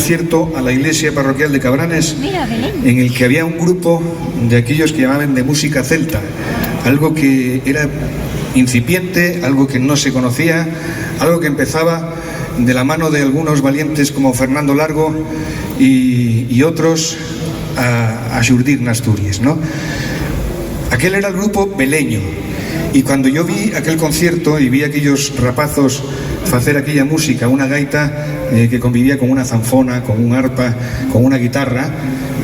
concierto a la iglesia parroquial de Cabranes, en el que había un grupo de aquellos que llamaban de música celta, algo que era incipiente, algo que no se conocía, algo que empezaba de la mano de algunos valientes como Fernando Largo y otros a xurdir en Asturias, ¿no? Aquel era el grupo Beleño, y cuando yo vi aquel concierto y vi a aquellos rapazos hacer aquella música, una gaita que convivía con una zanfona, con un arpa, con una guitarra,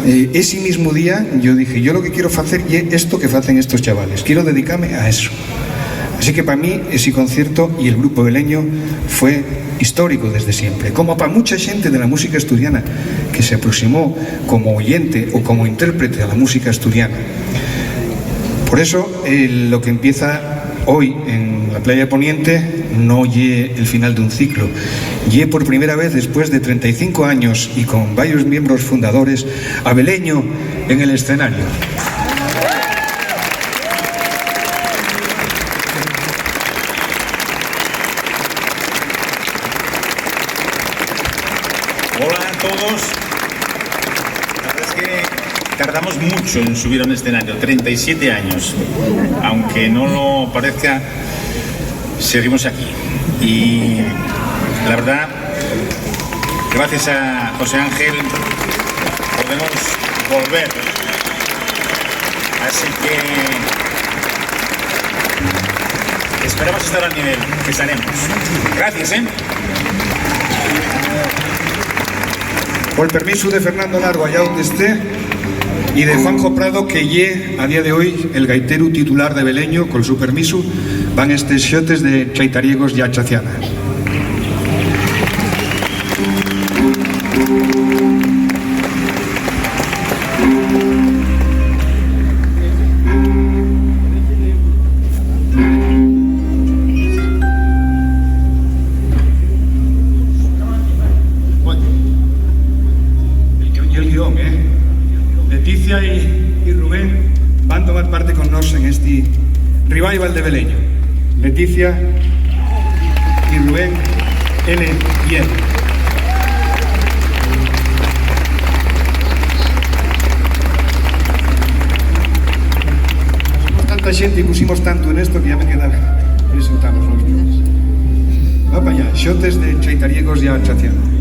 ese mismo día yo dije, yo lo que quiero hacer es esto que hacen estos chavales, quiero dedicarme a eso. Así que para mí ese concierto y el grupo Beleño fue histórico desde siempre, como para mucha gente de la música asturiana que se aproximó como oyente o como intérprete a la música asturiana. Por eso lo que empieza hoy en la Playa Poniente no lle el final de un ciclo, lle por primera vez después de 35 años y con varios miembros fundadores a Beleño en el escenario. Hola a todos. La verdad es que tardamos mucho en subir a un escenario, 37 años. Aunque no lo parezca, seguimos aquí. Y la verdad, gracias a José Ángel, podemos volver. Así que esperamos estar al nivel que estaremos. Gracias, Por el permiso de Fernando Largo, allá donde esté, y de Juanjo Prado, que lle a día de hoy el gaitero titular de Beleño, con su permiso, van estos xotes de Chaitariegos y Achaciana. Leticia y Rubén van a tomar parte con nosotros en este revival de Beleño. Leticia y Rubén, L y L. Somos tanta gente y pusimos tanto en esto que ya me quedaba presentarnos los mismos. Va para allá, xotes de Chaitariegos y Achaciano.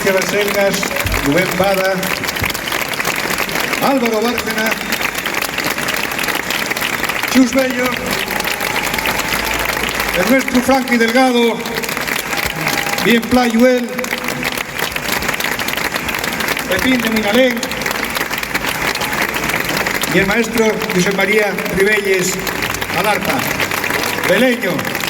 Enrique Baselgas, Rubén Bada, Álvaro Bárcena, Chus Bello, Ernesto Franqui Delgado, Bien Playuel, Pepín de Minalén y el maestro José María Ribelles al arpa. Beleño.